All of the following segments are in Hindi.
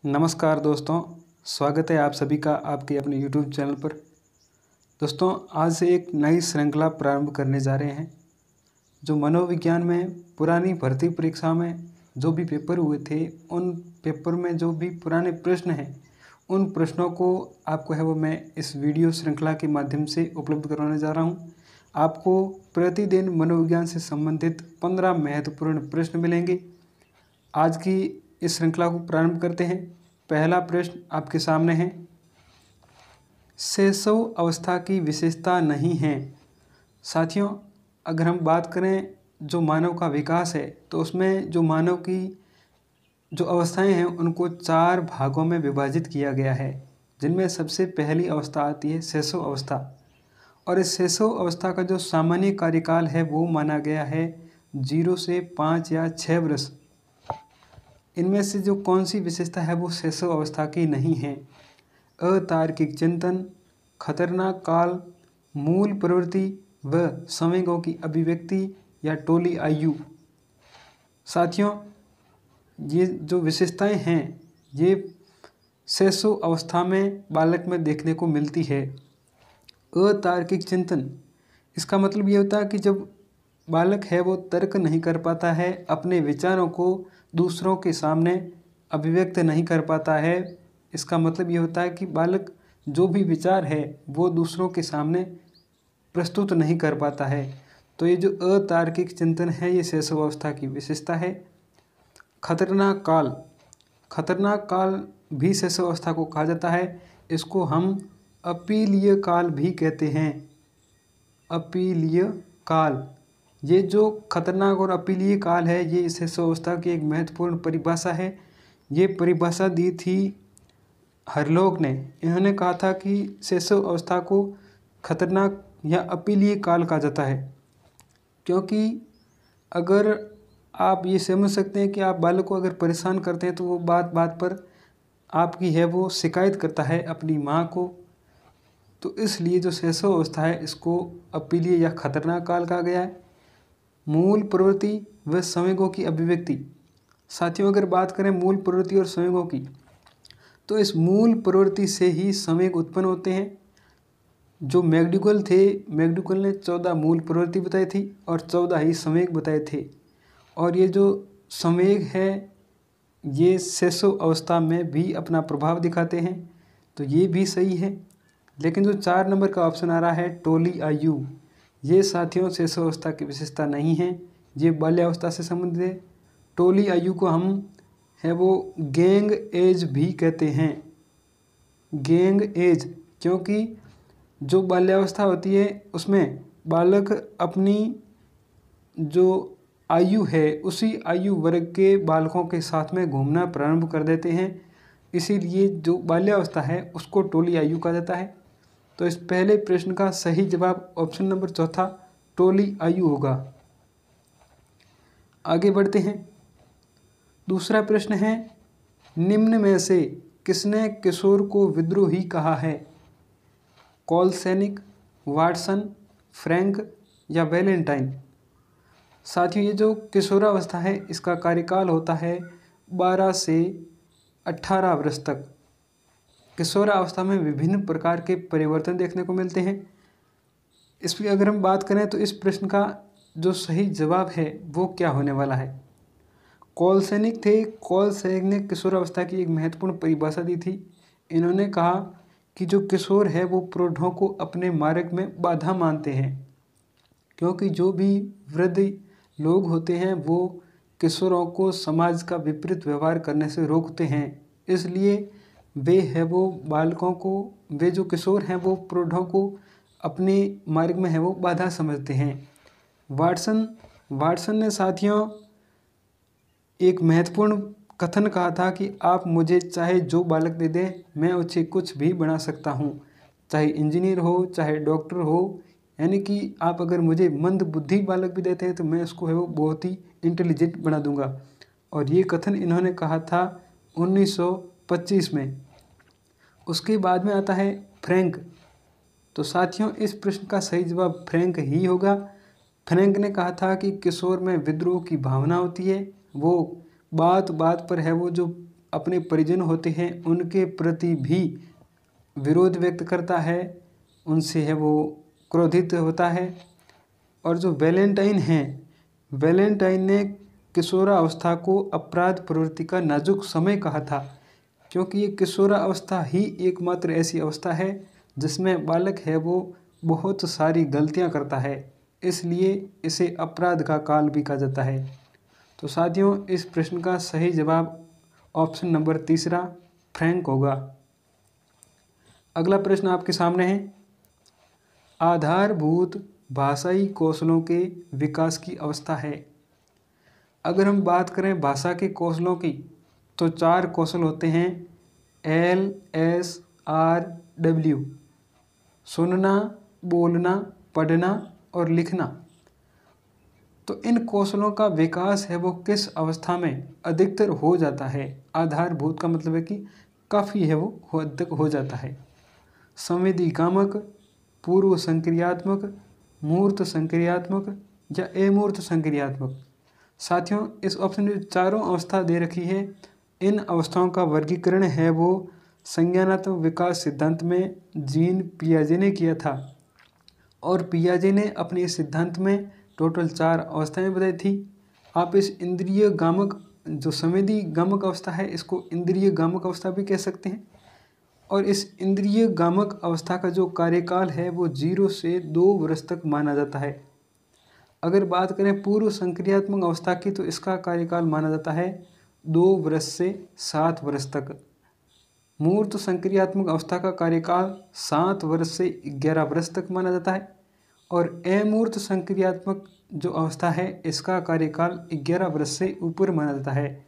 नमस्कार दोस्तों, स्वागत है आप सभी का आपके अपने YouTube चैनल पर। दोस्तों, आज से एक नई श्रृंखला प्रारंभ करने जा रहे हैं। जो मनोविज्ञान में पुरानी भर्ती परीक्षा में जो भी पेपर हुए थे, उन पेपर में जो भी पुराने प्रश्न हैं, उन प्रश्नों को आपको है वो मैं इस वीडियो श्रृंखला के माध्यम से उपलब्ध करवाने जा रहा हूँ। आपको प्रतिदिन मनोविज्ञान से संबंधित 15 महत्वपूर्ण प्रश्न मिलेंगे। आज की इस श्रृंखला को प्रारंभ करते हैं। पहला प्रश्न आपके सामने है, शैशव अवस्था की विशेषता नहीं है। साथियों, अगर हम बात करें जो मानव का विकास है, तो उसमें जो मानव की जो अवस्थाएं हैं उनको 4 भागों में विभाजित किया गया है, जिनमें सबसे पहली अवस्था आती है शैशव अवस्था। और इस शैशव अवस्था का जो सामान्य कार्यकाल है वो माना गया है 0 से 5 या 6 वर्ष। इनमें से जो कौन सी विशेषता है वो शैशव अवस्था की नहीं है? अतार्किक चिंतन, खतरनाक काल, मूल प्रवृत्ति व संवेगों की अभिव्यक्ति या टोली आयु। साथियों, ये जो विशेषताएं हैं ये शैशव अवस्था में बालक में देखने को मिलती है। अतार्किक चिंतन, इसका मतलब ये होता है कि जब बालक है वो तर्क नहीं कर पाता है, अपने विचारों को दूसरों के सामने अभिव्यक्त नहीं कर पाता है। इसका मतलब ये होता है कि बालक जो भी विचार है वो दूसरों के सामने प्रस्तुत नहीं कर पाता है। तो ये जो अतार्किक चिंतन है ये शैशव अवस्था की विशेषता है। खतरनाक काल, खतरनाक काल भी शैशव अवस्था को कहा जाता है। इसको हम अपीलीय काल भी कहते हैं। अपीलीय काल, ये जो खतरनाक और अपीलीय काल है ये शैशव अवस्था की एक महत्वपूर्ण परिभाषा है। ये परिभाषा दी थी हरलोक ने। इन्होंने कहा था कि शैशव अवस्था को खतरनाक या अपीलीय काल कहा जाता है, क्योंकि अगर आप ये समझ सकते हैं कि आप बालक को अगर परेशान करते हैं तो वो बात बात पर आपकी है वो शिकायत करता है अपनी माँ को। तो इसलिए जो शैशव अवस्था है इसको अपीलीय या खतरनाक काल कहा गया है। मूल प्रवृत्ति व संवेगों की अभिव्यक्ति। साथियों, अगर बात करें मूल प्रवृत्ति और संवेगों की, तो इस मूल प्रवृत्ति से ही संवेग उत्पन्न होते हैं। जो मैक्डुगल थे, मैक्डुगल ने 14 मूल प्रवृत्ति बताई थी और 14 ही संवेग बताए थे। और ये जो संवेग है ये शैशव अवस्था में भी अपना प्रभाव दिखाते हैं, तो ये भी सही है। लेकिन जो 4 नंबर का ऑप्शन आ रहा है टोली आयु, ये साथियों शैशव अवस्था की विशेषता नहीं है, ये बाल्यावस्था से संबंधित है। टोली आयु को हम है वो गैंग एज भी कहते हैं। गैंग एज, क्योंकि जो बाल्यावस्था होती है उसमें बालक अपनी जो आयु है उसी आयु वर्ग के बालकों के साथ में घूमना प्रारंभ कर देते हैं। इसीलिए जो बाल्यावस्था है उसको टोली आयु कहा जाता है। तो इस पहले प्रश्न का सही जवाब ऑप्शन नंबर चौथा टोली आयु होगा। आगे बढ़ते हैं। दूसरा प्रश्न है, निम्न में से किसने किशोर को विद्रोही कहा है? कोलसैनिक, वाटसन, फ्रैंक या वैलेंटाइन। साथियों, ये जो किशोरावस्था है इसका कार्यकाल होता है 12 से 18 वर्ष तक। किशोरावस्था में विभिन्न प्रकार के परिवर्तन देखने को मिलते हैं। इसकी अगर हम बात करें तो इस प्रश्न का जो सही जवाब है वो क्या होने वाला है? कोलसैनिक थे। कोलसैनिक ने किशोरावस्था की एक महत्वपूर्ण परिभाषा दी थी। इन्होंने कहा कि जो किशोर है वो प्रौढ़ों को अपने मार्ग में बाधा मानते हैं, क्योंकि जो भी वृद्ध लोग होते हैं वो किशोरों को समाज का विपरीत व्यवहार करने से रोकते हैं। इसलिए वे है वो बालकों को, वे जो किशोर हैं वो प्रौढ़ों को अपने मार्ग में है वो बाधा समझते हैं। वाटसन ने साथियों एक महत्वपूर्ण कथन कहा था कि आप मुझे चाहे जो बालक दे दें, मैं उसे कुछ भी बना सकता हूँ, चाहे इंजीनियर हो चाहे डॉक्टर हो। यानी कि आप अगर मुझे मंद बुद्धि बालक भी देते हैं तो मैं उसको है वो बहुत ही इंटेलिजेंट बना दूंगा। और ये कथन इन्होंने कहा था 1925 में। उसके बाद में आता है फ्रैंक। तो साथियों, इस प्रश्न का सही जवाब फ्रैंक ही होगा। फ्रैंक ने कहा था कि किशोर में विद्रोह की भावना होती है, वो बात बात पर है वो जो अपने परिजन होते हैं उनके प्रति भी विरोध व्यक्त करता है, उनसे है वो क्रोधित होता है। और जो वैलेंटाइन हैं, वैलेंटाइन ने किशोरावस्था को अपराध प्रवृत्ति का नाजुक समय कहा था, क्योंकि ये किशोरावस्था ही एकमात्र ऐसी अवस्था है जिसमें बालक है वो बहुत सारी गलतियां करता है, इसलिए इसे अपराध का काल भी कहा जाता है। तो साथियों, इस प्रश्न का सही जवाब ऑप्शन नंबर तीसरा फ्रैंक होगा। अगला प्रश्न आपके सामने है, आधारभूत भाषाई कौशलों के विकास की अवस्था है। अगर हम बात करें भाषा के कौशलों की तो 4 कौशल होते हैं, LSRW: सुनना, बोलना, पढ़ना और लिखना। तो इन कौशलों का विकास है वो किस अवस्था में अधिकतर हो जाता है? आधारभूत का मतलब है कि काफ़ी है वो हद तक हो जाता है। संवेदीकामक, पूर्व संक्रियात्मक, मूर्त संक्रियात्मक या अमूर्त संक्रियात्मक। साथियों, इस ऑप्शन में चारों अवस्था दे रखी है, इन अवस्थाओं का वर्गीकरण है वो संज्ञानात्मक विकास सिद्धांत में जीन पियाजे ने किया था। और पियाजे ने अपने इस सिद्धांत में टोटल 4 अवस्थाएं बताई थी। आप इस इंद्रिय गामक, जो संवेदी गामक अवस्था है, इसको इंद्रिय गामक अवस्था भी कह सकते हैं। और इस इंद्रिय गामक अवस्था का जो कार्यकाल है वो 0 से 2 वर्ष तक माना जाता है। अगर बात करें पूर्व संक्रियात्मक अवस्था की तो इसका कार्यकाल माना जाता है 2 वर्ष से 7 वर्ष तक। मूर्त संक्रियात्मक अवस्था का कार्यकाल 7 वर्ष से 11 वर्ष तक माना जाता है। और अमूर्त संक्रियात्मक जो अवस्था है इसका कार्यकाल 11 वर्ष से ऊपर माना जाता है।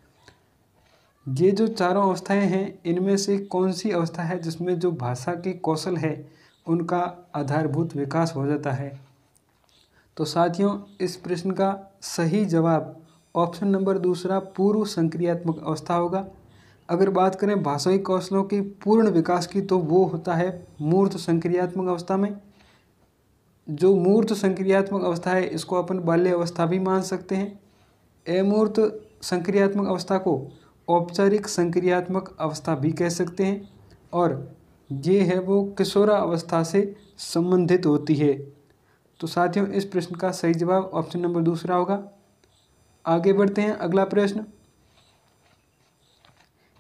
ये जो चारों अवस्थाएं हैं, इनमें से कौन सी अवस्था है जिसमें जो भाषा के कौशल है उनका आधारभूत विकास हो जाता है? तो साथियों, इस प्रश्न का सही जवाब ऑप्शन नंबर दूसरा पूर्व संक्रियात्मक अवस्था होगा। अगर बात करें भाषाई कौशलों के पूर्ण विकास की तो वो होता है मूर्त संक्रियात्मक अवस्था में। जो मूर्त संक्रियात्मक अवस्था है इसको अपन बाल्य अवस्था भी मान सकते हैं। अमूर्त संक्रियात्मक अवस्था को औपचारिक संक्रियात्मक अवस्था भी कह सकते हैं। और ये है वो किशोरावस्था से संबंधित होती है। तो साथियों, इस प्रश्न का सही जवाब ऑप्शन नंबर दूसरा होगा। आगे बढ़ते हैं, अगला प्रश्न,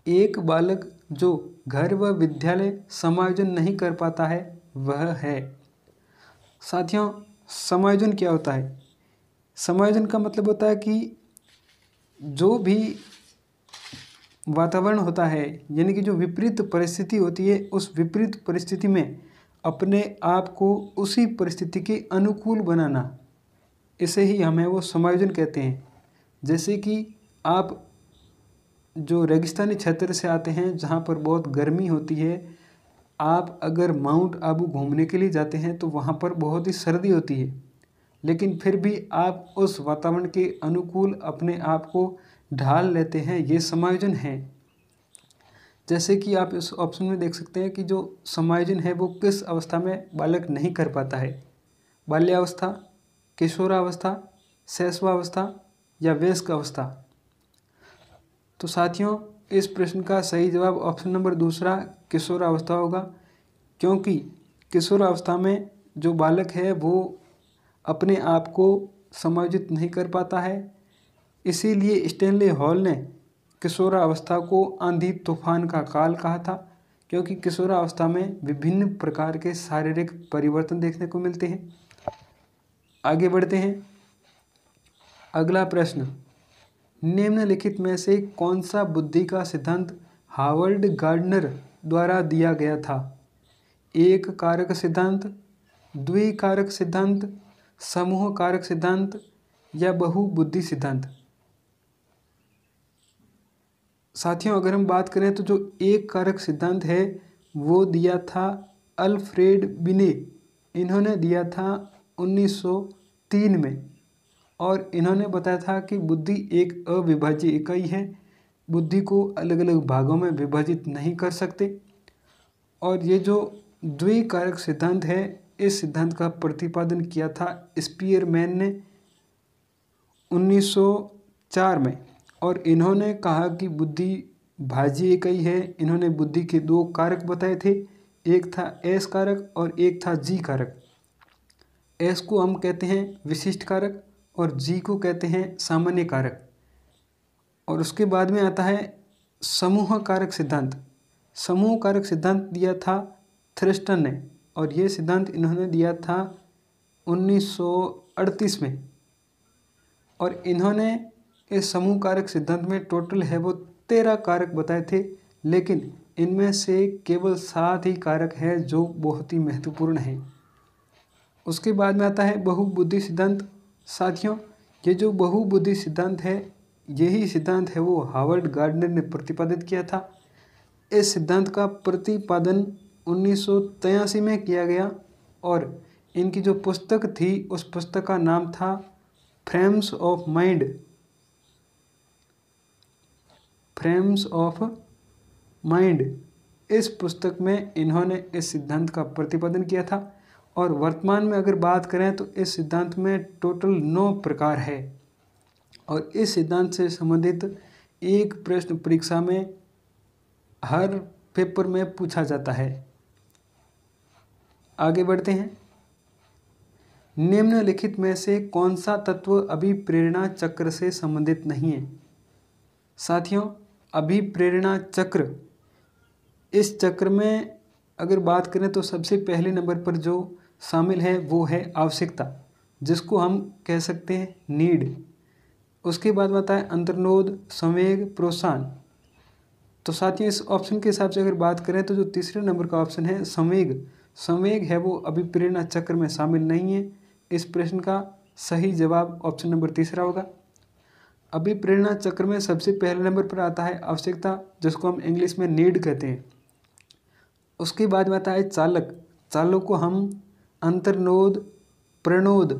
एक बालक जो घर व विद्यालय समायोजन नहीं कर पाता है वह है। साथियों, समायोजन क्या होता है? समायोजन का मतलब होता है कि जो भी वातावरण होता है, यानी कि जो विपरीत परिस्थिति होती है, उस विपरीत परिस्थिति में अपने आप को उसी परिस्थिति के अनुकूल बनाना, इसे ही हमें वो समायोजन कहते हैं। जैसे कि आप जो रेगिस्तानी क्षेत्र से आते हैं जहाँ पर बहुत गर्मी होती है, आप अगर माउंट आबू घूमने के लिए जाते हैं तो वहाँ पर बहुत ही सर्दी होती है, लेकिन फिर भी आप उस वातावरण के अनुकूल अपने आप को ढाल लेते हैं, ये समायोजन है। जैसे कि आप इस ऑप्शन में देख सकते हैं कि जो समायोजन है वो किस अवस्था में बालक नहीं कर पाता है, बाल्यावस्था, किशोरावस्था, शैशवावस्था या वयस्क अवस्था। तो साथियों, इस प्रश्न का सही जवाब ऑप्शन नंबर दूसरा किशोरावस्था होगा, क्योंकि किशोरावस्था में जो बालक है वो अपने आप को समायोजित नहीं कर पाता है। इसीलिए स्टैनले हॉल ने किशोरावस्था को आंधी तूफान का काल कहा था, क्योंकि किशोरावस्था में विभिन्न प्रकार के शारीरिक परिवर्तन देखने को मिलते हैं। आगे बढ़ते हैं, अगला प्रश्न, निम्नलिखित में से कौन सा बुद्धि का सिद्धांत हावर्ड गार्डनर द्वारा दिया गया था? एक कारक सिद्धांत, द्विकारक सिद्धांत, समूह कारक सिद्धांत या बहुबुद्धि सिद्धांत। साथियों, अगर हम बात करें तो जो एक कारक सिद्धांत है वो दिया था अल्फ्रेड बिने, इन्होंने दिया था 1903 में। और इन्होंने बताया था कि बुद्धि एक अविभाज्य इकाई है, बुद्धि को अलग अलग भागों में विभाजित नहीं कर सकते। और ये जो द्विकारक सिद्धांत है, इस सिद्धांत का प्रतिपादन किया था स्पीयरमैन ने 1904 में। और इन्होंने कहा कि बुद्धि भाज्य इकाई है। इन्होंने बुद्धि के दो कारक बताए थे, एक था एस कारक और एक था जी कारक। एस को हम कहते हैं विशिष्ट कारक और जी को कहते हैं सामान्य कारक। और उसके बाद में आता है समूह कारक सिद्धांत। समूह कारक सिद्धांत दिया था थ्रिस्टन ने, और ये सिद्धांत इन्होंने दिया था 1938 में। और इन्होंने इस समूह कारक सिद्धांत में टोटल है वो 13 कारक बताए थे, लेकिन इनमें से केवल 7 ही कारक हैं जो बहुत ही महत्वपूर्ण हैं। उसके बाद में आता है बहुबुद्धि सिद्धांत। साथियों, ये जो बहुबुद्धि सिद्धांत है, यही सिद्धांत है वो हार्वर्ड गार्डनर ने प्रतिपादित किया था। इस सिद्धांत का प्रतिपादन 1983 में किया गया और इनकी जो पुस्तक थी उस पुस्तक का नाम था frames of mind. Frames of mind, इस पुस्तक में इन्होंने इस सिद्धांत का प्रतिपादन किया था। और वर्तमान में अगर बात करें तो इस सिद्धांत में टोटल 9 प्रकार है। और इस सिद्धांत से संबंधित एक प्रश्न परीक्षा में हर पेपर में पूछा जाता है। आगे बढ़ते हैं। निम्नलिखित में से कौन सा तत्व अभिप्रेरणा चक्र से संबंधित नहीं है? साथियों, अभिप्रेरणा चक्र, इस चक्र में अगर बात करें तो सबसे पहले नंबर पर जो शामिल है वो है आवश्यकता, जिसको हम कह सकते हैं नीड। उसके बाद आता है अंतर्नोद, संवेग, प्रोत्साहन। तो साथियों, इस ऑप्शन के हिसाब से अगर बात करें तो जो तीसरे नंबर का ऑप्शन है संवेग, संवेग है वो अभिप्रेरणा चक्र में शामिल नहीं है। इस प्रश्न का सही जवाब ऑप्शन नंबर तीसरा होगा। अभिप्रेरणा चक्र में सबसे पहले नंबर पर आता है आवश्यकता, जिसको हम इंग्लिश में नीड कहते हैं। उसके बाद में आता है चालक, चालक को हम अंतर्नोद, प्रणोद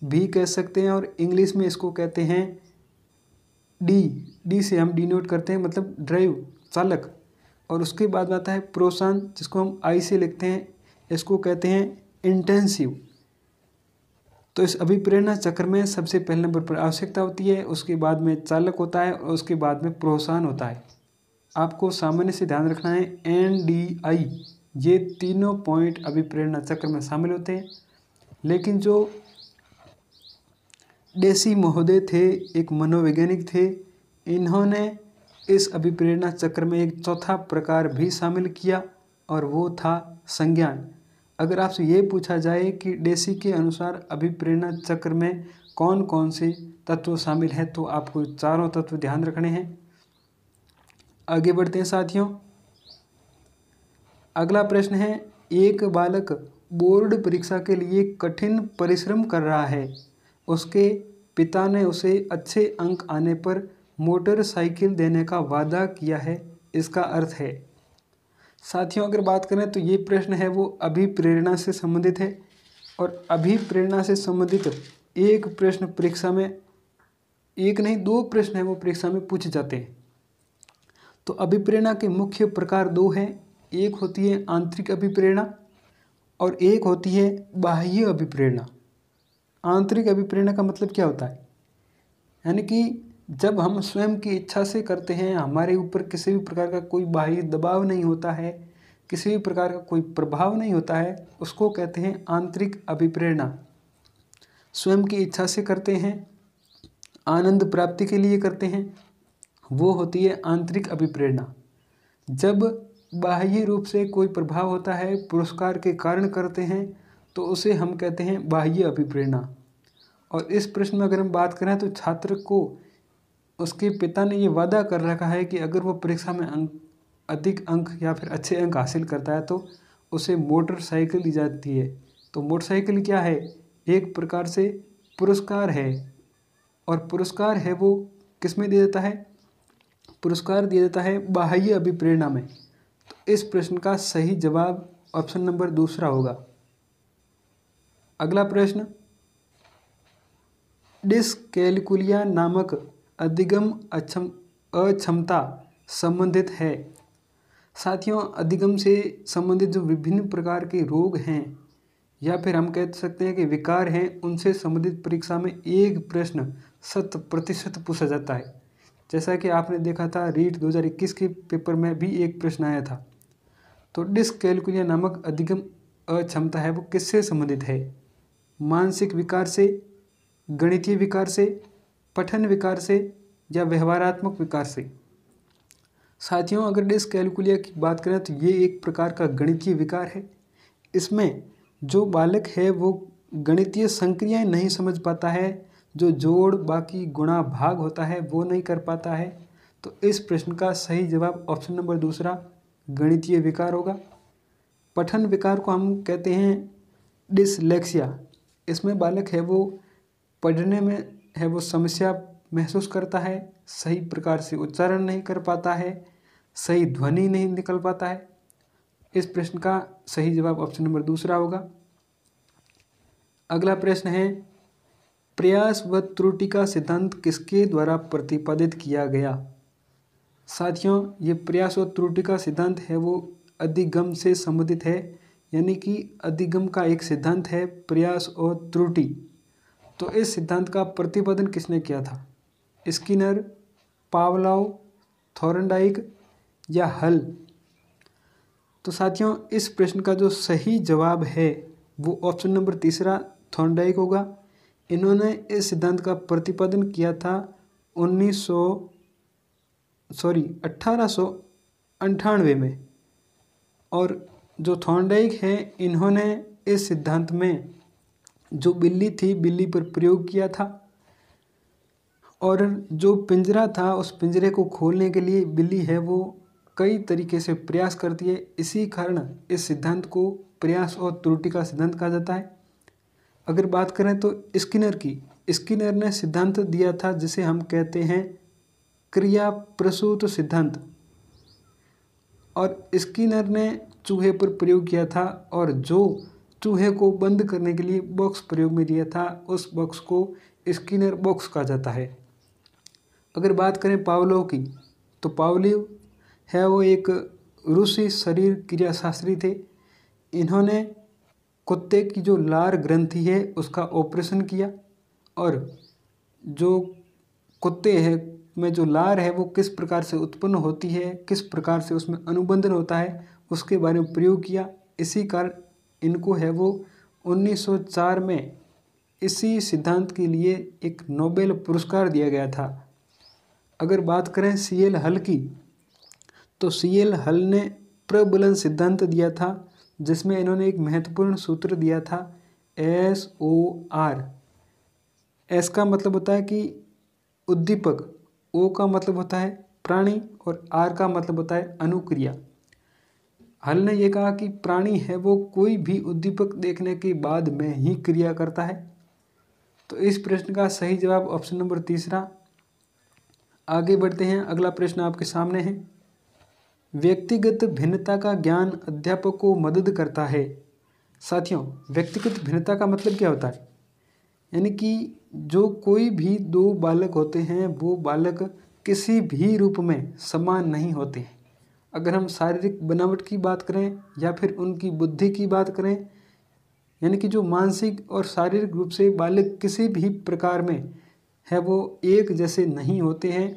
भी कह सकते हैं और इंग्लिश में इसको कहते हैं डी से हम डिनोट करते हैं, मतलब ड्राइव, चालक। और उसके बाद आता है प्रोत्साहन, जिसको हम आई से लिखते हैं, इसको कहते हैं इंटेंसिव। तो इस अभिप्रेरणा चक्र में सबसे पहले नंबर पर आवश्यकता होती है, उसके बाद में चालक होता है और उसके बाद में प्रोत्साहन होता है। आपको सामान्य से ध्यान रखना है NDI, ये तीनों पॉइंट अभिप्रेरणा चक्र में शामिल होते हैं। लेकिन जो डेसी महोदय थे, एक मनोवैज्ञानिक थे, इन्होंने इस अभिप्रेरणा चक्र में एक चौथा प्रकार भी शामिल किया और वो था संज्ञान। अगर आपसे ये पूछा जाए कि डेसी के अनुसार अभिप्रेरणा चक्र में कौन कौन से तत्व शामिल हैं, तो आपको चारों तत्व ध्यान रखने हैं। आगे बढ़ते हैं साथियों। अगला प्रश्न है, एक बालक बोर्ड परीक्षा के लिए कठिन परिश्रम कर रहा है। उसके पिता ने उसे अच्छे अंक आने पर मोटरसाइकिल देने का वादा किया है, इसका अर्थ है। साथियों, अगर बात करें तो ये प्रश्न है वो अभिप्रेरणा से संबंधित है। और अभिप्रेरणा से संबंधित एक प्रश्न परीक्षा में, एक नहीं 2 प्रश्न है वो परीक्षा में पूछे जाते हैं। तो अभिप्रेरणा के मुख्य प्रकार 2 हैं, एक होती है आंतरिक अभिप्रेरणा और एक होती है बाह्य अभिप्रेरणा। आंतरिक अभिप्रेरणा का मतलब क्या होता है? यानी कि जब हम स्वयं की इच्छा से करते हैं, हमारे ऊपर किसी भी प्रकार का कोई बाह्य दबाव नहीं होता है, किसी भी प्रकार का कोई प्रभाव नहीं होता है, उसको कहते हैं आंतरिक अभिप्रेरणा। स्वयं की इच्छा से करते हैं, आनंद प्राप्ति के लिए करते हैं, वो होती है आंतरिक अभिप्रेरणा। जब बाह्य रूप से कोई प्रभाव होता है, पुरस्कार के कारण करते हैं, तो उसे हम कहते हैं बाह्य अभिप्रेरणा। और इस प्रश्न में अगर हम बात करें तो छात्र को उसके पिता ने ये वादा कर रखा है कि अगर वो परीक्षा में अधिक अंक या फिर अच्छे अंक हासिल करता है तो उसे मोटरसाइकिल दी जाती है। तो मोटरसाइकिल क्या है? एक प्रकार से पुरस्कार है। और पुरस्कार है वो किस में दिया जाता है? पुरस्कार दिया जाता है बाह्य अभिप्रेरणा में। तो इस प्रश्न का सही जवाब ऑप्शन नंबर दूसरा होगा। अगला प्रश्न, डिस्कैलकुलिया नामक अधिगम अक्षमता संबंधित है। साथियों, अधिगम से संबंधित जो विभिन्न प्रकार के रोग हैं या फिर हम कह सकते हैं कि विकार हैं, उनसे संबंधित परीक्षा में एक प्रश्न 100% पूछा जाता है, जैसा कि आपने देखा था रीट 2021 के पेपर में भी एक प्रश्न आया था। तो डिसकैलकुलिया नामक अधिगम अक्षमता है वो किससे संबंधित है? मानसिक विकार से, गणितीय विकार से, पठन विकार से या व्यवहारात्मक विकार से? साथियों, अगर डिसकैलकुलिया की बात करें तो ये एक प्रकार का गणितीय विकार है। इसमें जो बालक है वो गणितीय संक्रियाएं नहीं समझ पाता है, जो जोड़ बाकी गुणा भाग होता है वो नहीं कर पाता है। तो इस प्रश्न का सही जवाब ऑप्शन नंबर दूसरा गणितीय विकार होगा। पठन विकार को हम कहते हैं डिसलेक्सिया। इसमें बालक है वो पढ़ने में है वो समस्या महसूस करता है, सही प्रकार से उच्चारण नहीं कर पाता है, सही ध्वनि नहीं निकल पाता है। इस प्रश्न का सही जवाब ऑप्शन नंबर दूसरा होगा। अगला प्रश्न है, प्रयास व त्रुटि का सिद्धांत किसके द्वारा प्रतिपादित किया गया? साथियों, ये प्रयास और त्रुटि का सिद्धांत है वो अधिगम से संबंधित है, यानी कि अधिगम का एक सिद्धांत है प्रयास और त्रुटि। तो इस सिद्धांत का प्रतिपादन किसने किया था? स्किनर, पावलोव, थॉर्नडाइक या हल? तो साथियों, इस प्रश्न का जो सही जवाब है वो ऑप्शन नंबर तीसरा थॉर्नडाइक होगा। इन्होंने इस सिद्धांत का प्रतिपादन किया था 1898 में। और जो थॉर्नडाइक है इन्होंने इस सिद्धांत में जो बिल्ली थी, बिल्ली पर प्रयोग किया था, और जो पिंजरा था उस पिंजरे को खोलने के लिए बिल्ली है वो कई तरीके से प्रयास करती है। इसी कारण इस सिद्धांत को प्रयास और त्रुटि का सिद्धांत कहा जाता है। अगर बात करें तो स्किनर की, स्किनर ने सिद्धांत दिया था जिसे हम कहते हैं क्रिया प्रसूत सिद्धांत, और स्किनर ने चूहे पर प्रयोग किया था, और जो चूहे को बंद करने के लिए बॉक्स प्रयोग में दिया था उस बॉक्स को स्किनर बॉक्स कहा जाता है। अगर बात करें पावलोव की, तो पावलोव है वो एक रूसी शरीर क्रियाशास्त्री थे। इन्होंने कुत्ते की जो लार ग्रंथि है उसका ऑपरेशन किया, और जो कुत्ते है में जो लार है वो किस प्रकार से उत्पन्न होती है, किस प्रकार से उसमें अनुबंधन होता है, उसके बारे में प्रयोग किया। इसी कारण इनको है वो 1904 में इसी सिद्धांत के लिए एक नोबेल पुरस्कार दिया गया था। अगर बात करें सीएल हल की, तो सीएल हल ने प्रबलन सिद्धांत दिया था जिसमें इन्होंने एक महत्वपूर्ण सूत्र दिया था SOR। एस का मतलब होता है कि उद्दीपक, ओ का मतलब होता है प्राणी, और आर का मतलब होता है अनुक्रिया। हल ने यह कहा कि प्राणी है वो कोई भी उद्दीपक देखने के बाद में ही क्रिया करता है। तो इस प्रश्न का सही जवाब ऑप्शन नंबर तीसरा। आगे बढ़ते हैं, अगला प्रश्न आपके सामने है, व्यक्तिगत भिन्नता का ज्ञान अध्यापक को मदद करता है। साथियों, व्यक्तिगत भिन्नता का मतलब क्या होता है? यानी कि जो कोई भी दो बालक होते हैं वो बालक किसी भी रूप में समान नहीं होते हैं। अगर हम शारीरिक बनावट की बात करें या फिर उनकी बुद्धि की बात करें, यानी कि जो मानसिक और शारीरिक रूप से बालक किसी भी प्रकार में है वो एक जैसे नहीं होते हैं,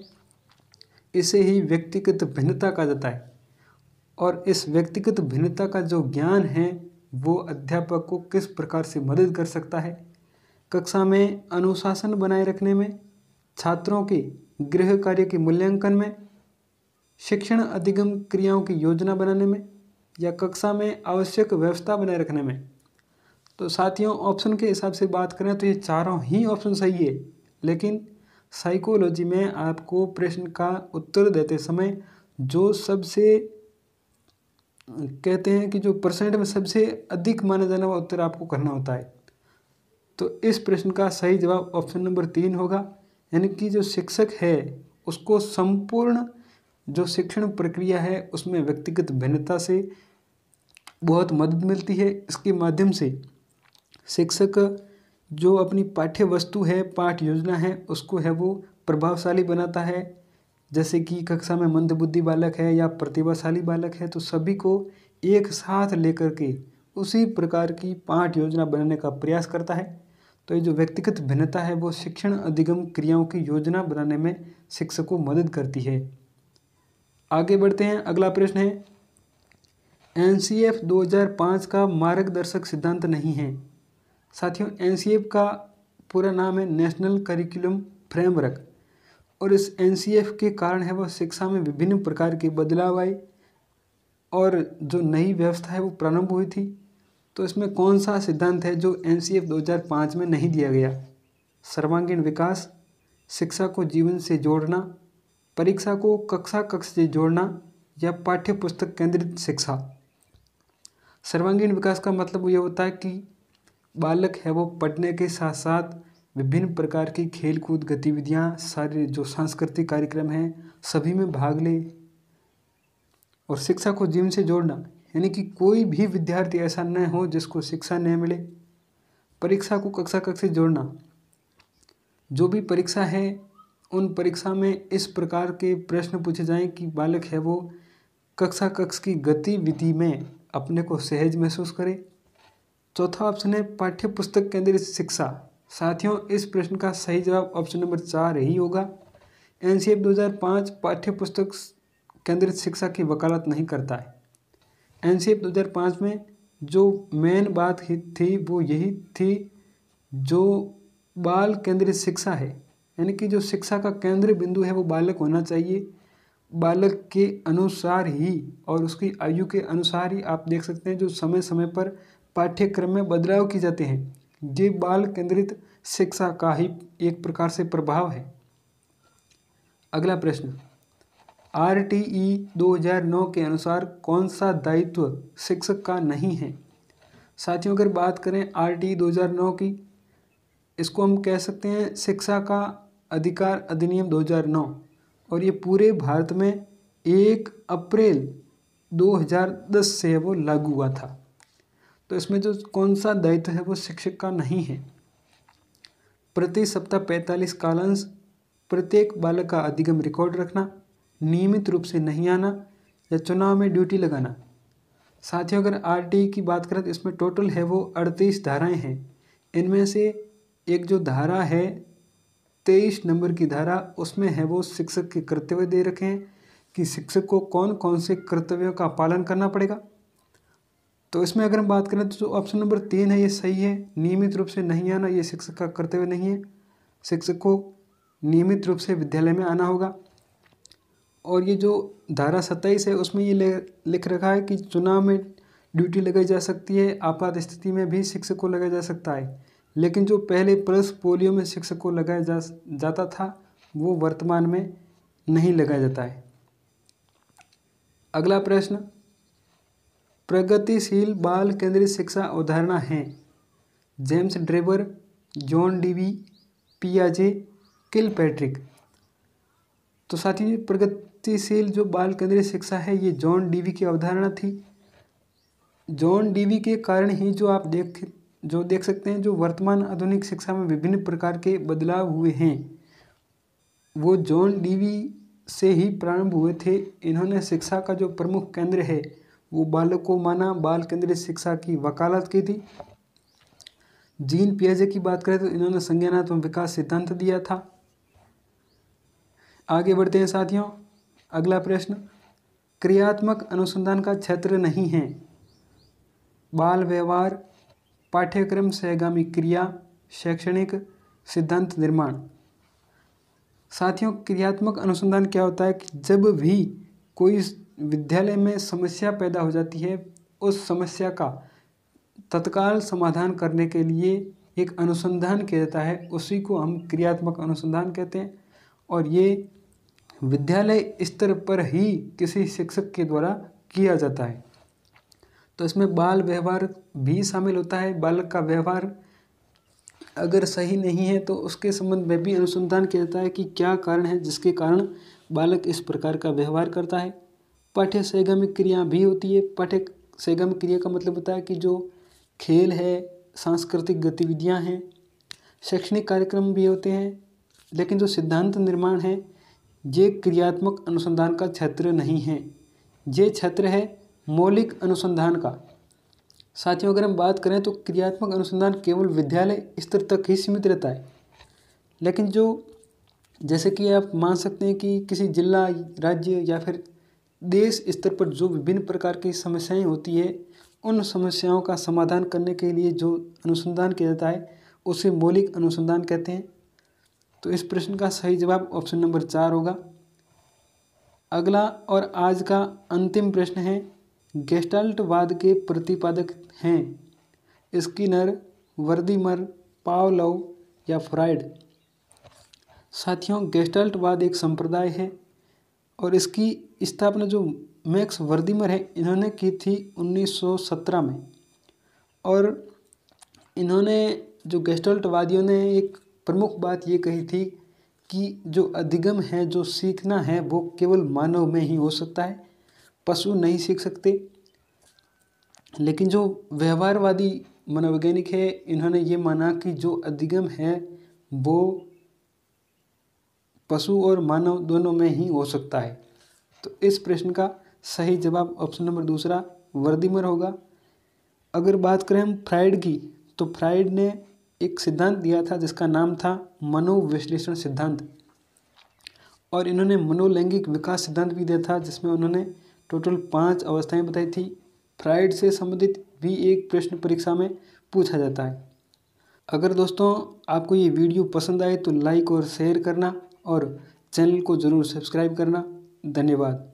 इसे ही व्यक्तिगत भिन्नता कहा जाता है। और इस व्यक्तिगत भिन्नता का जो ज्ञान है वो अध्यापक को किस प्रकार से मदद कर सकता है? कक्षा में अनुशासन बनाए रखने में, छात्रों के गृह कार्य के मूल्यांकन में, शिक्षण अधिगम क्रियाओं की योजना बनाने में, या कक्षा में आवश्यक व्यवस्था बनाए रखने में। तो साथियों, ऑप्शन के हिसाब से बात करें तो ये चारों ही ऑप्शन सही है, लेकिन साइकोलॉजी में आपको प्रश्न का उत्तर देते समय जो सबसे कहते हैं कि जो परसेंट में सबसे अधिक माना जाने वाला उत्तर आपको करना होता है। तो इस प्रश्न का सही जवाब ऑप्शन नंबर 3 होगा, यानी कि जो शिक्षक है उसको संपूर्ण जो शिक्षण प्रक्रिया है उसमें व्यक्तिगत भिन्नता से बहुत मदद मिलती है। इसके माध्यम से शिक्षक जो अपनी पाठ्य वस्तु है, पाठ योजना है, उसको है वो प्रभावशाली बनाता है। जैसे कि कक्षा में मंदबुद्धि बालक है या प्रतिभाशाली बालक है तो सभी को एक साथ लेकर के उसी प्रकार की पाठ योजना बनाने का प्रयास करता है। तो ये जो व्यक्तिगत भिन्नता है वो शिक्षण अधिगम क्रियाओं की योजना बनाने में शिक्षक को मदद करती है। आगे बढ़ते हैं। अगला प्रश्न है, एनसीएफ 2005 का मार्गदर्शक सिद्धांत नहीं है। साथियों, एनसीएफ का पूरा नाम है नेशनल करिकुलम फ्रेमवर्क, और इस एनसीएफ के कारण है वो शिक्षा में विभिन्न प्रकार के बदलाव आए और जो नई व्यवस्था है वो प्रारंभ हुई थी। तो इसमें कौन सा सिद्धांत है जो एनसीएफ 2005 में नहीं दिया गया? सर्वांगीण विकास, शिक्षा को जीवन से जोड़ना, परीक्षा को कक्षा कक्ष से जोड़ना, या पाठ्य पुस्तक केंद्रित शिक्षा। सर्वांगीण विकास का मतलब ये होता है कि बालक है वो पढ़ने के साथ साथ विभिन्न प्रकार की खेल कूद गतिविधियाँ, सारे जो सांस्कृतिक कार्यक्रम हैं सभी में भाग ले, और शिक्षा को जीवन से जोड़ना यानी कि कोई भी विद्यार्थी ऐसा न हो जिसको शिक्षा न मिले। परीक्षा को कक्षा कक्ष से जोड़ना, जो भी परीक्षा है उन परीक्षा में इस प्रकार के प्रश्न पूछे जाएं कि बालक है वो कक्षा कक्ष की गतिविधि में अपने को सहज महसूस करे। चौथा ऑप्शन है पाठ्य पुस्तक केंद्रित शिक्षा। साथियों, इस प्रश्न का सही जवाब ऑप्शन नंबर 4 ही होगा। एनसीएफ 2005 पाठ्य पुस्तक केंद्रित शिक्षा की वकालत नहीं करता है। एनसीएफ 2005 में जो मेन बात थी वो यही थी, जो बाल केंद्रित शिक्षा है यानी कि जो शिक्षा का केंद्र बिंदु है वो बालक होना चाहिए। बालक के अनुसार ही और उसकी आयु के अनुसार ही आप देख सकते हैं जो समय समय पर पाठ्यक्रम में बदलाव किए जाते हैं। ये बाल केंद्रित शिक्षा का ही एक प्रकार से प्रभाव है। अगला प्रश्न, आरटीई 2009 के अनुसार कौन सा दायित्व शिक्षक का नहीं है? साथियों, अगर बात करें आरटीई 2009 की, इसको हम कह सकते हैं शिक्षा का अधिकार अधिनियम 2009, और ये पूरे भारत में 1 अप्रैल 2010 से वो लागू हुआ था। तो इसमें जो कौन सा दायित्व है वो शिक्षक का नहीं है? प्रति सप्ताह 45 कालांश, प्रत्येक बालक का अधिगम रिकॉर्ड रखना, नियमित रूप से नहीं आना, या चुनाव में ड्यूटी लगाना। साथियों, अगर आरटीई की बात करें तो इसमें टोटल है वो 38 धाराएं हैं। इनमें से एक जो धारा है 23 नंबर की धारा, उसमें है वो शिक्षक के कर्तव्य दे रखे हैं कि शिक्षक को कौन कौन से कर्तव्यों का पालन करना पड़ेगा। तो इसमें अगर हम बात करें तो जो ऑप्शन नंबर 3 है ये सही है। नियमित रूप से नहीं आना ये शिक्षक का कर्तव्य नहीं है। शिक्षक को नियमित रूप से विद्यालय में आना होगा। और ये जो धारा 27 है उसमें ये लिख रखा है कि चुनाव में ड्यूटी लगाई जा सकती है, आपात स्थिति में भी शिक्षक को लगाया जा सकता है। लेकिन जो पहले पल्स पोलियो में शिक्षक को लगाया जाता था वो वर्तमान में नहीं लगाया जाता है। अगला प्रश्न, प्रगतिशील बाल केंद्रित शिक्षा अवधारणा है? जेम्स ड्रेबर, जॉन डीवी, पियाजे, किलपैट्रिक। तो साथियों, प्रगतिशील जो बाल केंद्रित शिक्षा है ये जॉन डीवी की अवधारणा थी। जॉन डीवी के कारण ही जो आप देख सकते हैं जो वर्तमान आधुनिक शिक्षा में विभिन्न प्रकार के बदलाव हुए हैं वो जॉन डीवी से ही प्रारंभ हुए थे। इन्होंने शिक्षा का जो प्रमुख केंद्र है वो बालक को माना, बाल केंद्रित शिक्षा की वकालत की थी। जीन पियाजे की बात करें तो इन्होंने संज्ञानात्मक विकास सिद्धांत दिया था। आगे बढ़ते हैं साथियों। अगला प्रश्न, क्रियात्मक अनुसंधान का क्षेत्र नहीं है? बाल व्यवहार, पाठ्यक्रम सहगामी क्रिया, शैक्षणिक सिद्धांत निर्माण। साथियों, क्रियात्मक अनुसंधान क्या होता है कि जब भी कोई विद्यालय में समस्या पैदा हो जाती है उस समस्या का तत्काल समाधान करने के लिए एक अनुसंधान किया जाता है, उसी को हम क्रियात्मक अनुसंधान कहते हैं। और ये विद्यालय स्तर पर ही किसी शिक्षक के द्वारा किया जाता है। तो इसमें बाल व्यवहार भी शामिल होता है। बालक का व्यवहार अगर सही नहीं है तो उसके संबंध में भी अनुसंधान किया जाता है कि क्या कारण है जिसके कारण बालक इस प्रकार का व्यवहार करता है। पाठ्य सहगामी क्रिया भी होती है। पाठ्य सहगामी क्रिया का मतलब होता है कि जो खेल है, सांस्कृतिक गतिविधियां हैं, शैक्षणिक कार्यक्रम भी होते हैं। लेकिन जो सिद्धांत निर्माण है ये क्रियात्मक अनुसंधान का क्षेत्र नहीं है। ये क्षेत्र है मौलिक अनुसंधान का। साथियों, अगर हम बात करें तो क्रियात्मक अनुसंधान केवल विद्यालय स्तर तक ही सीमित रहता है, लेकिन जैसे कि आप मान सकते हैं कि किसी जिला, राज्य या फिर देश स्तर पर जो विभिन्न प्रकार की समस्याएं होती है, उन समस्याओं का समाधान करने के लिए जो अनुसंधान किया जाता है उसे मौलिक अनुसंधान कहते हैं। तो इस प्रश्न का सही जवाब ऑप्शन नंबर 4 होगा। अगला और आज का अंतिम प्रश्न है, गेस्टाल्टवाद के प्रतिपादक हैं स्किनर, वर्दीमर, पावलोव या फ्रायड। साथियों, गेस्टाल्टवाद एक संप्रदाय है और इसकी स्थापना जो मैक्स वर्दीमर है इन्होंने की थी 1917 में। और इन्होंने जो गेस्टाल्टवादियों ने एक प्रमुख बात ये कही थी कि जो अधिगम है, जो सीखना है, वो केवल मानव में ही हो सकता है, पशु नहीं सीख सकते। लेकिन जो व्यवहारवादी मनोवैज्ञानिक है इन्होंने ये माना कि जो अधिगम है वो पशु और मानव दोनों में ही हो सकता है। तो इस प्रश्न का सही जवाब ऑप्शन नंबर दूसरा वर्दीमर होगा। अगर बात करें हम फ्रायड की, तो फ्रायड ने एक सिद्धांत दिया था जिसका नाम था मनोविश्लेषण सिद्धांत, और इन्होंने मनोलैंगिक विकास सिद्धांत भी दिया था जिसमें उन्होंने टोटल 5 अवस्थाएं बताई थी। फ्रायड से संबंधित भी एक प्रश्न परीक्षा में पूछा जाता है। अगर दोस्तों आपको ये वीडियो पसंद आए तो लाइक और शेयर करना और चैनल को ज़रूर सब्सक्राइब करना। धन्यवाद।